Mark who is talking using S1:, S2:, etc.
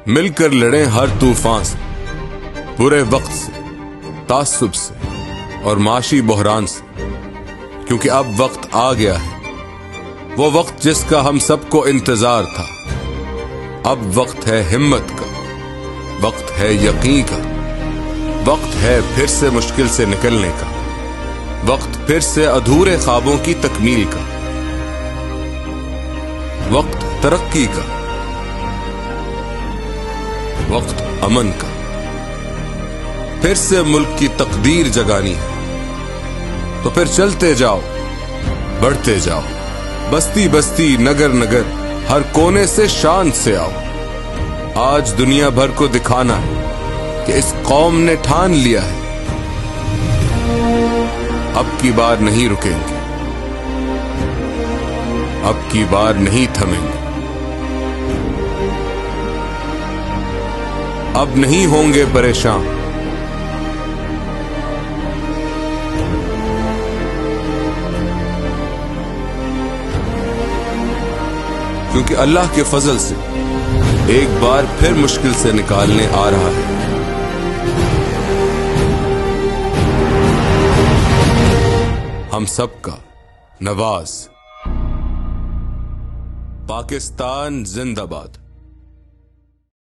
S1: مل کر لڑیں ہر طوفان سے، برے وقت سے، تعصب سے اور معاشی بحران سے، کیونکہ اب وقت آ گیا ہے، وہ وقت جس کا ہم سب کو انتظار تھا۔ اب وقت ہے ہمت کا، وقت ہے یقین کا، وقت ہے پھر سے مشکل سے نکلنے کا، وقت پھر سے ادھورے خوابوں کی تکمیل کا، وقت ترقی کا، وقت امن کا، پھر سے ملک کی تقدیر جگانی ہے۔ تو پھر چلتے جاؤ، بڑھتے جاؤ، بستی بستی، نگر نگر، ہر کونے سے شان سے آؤ۔ آج دنیا بھر کو دکھانا ہے کہ اس قوم نے ٹھان لیا ہے، اب کی بار نہیں رکیں گے، اب کی بار نہیں تھمیں گے، اب نہیں ہوں گے پریشان۔ کیونکہ اللہ کے فضل سے ایک بار پھر مشکل سے نکالنے آ رہا ہے۔ ہم سب کا نواز۔ پاکستان زندہ باد۔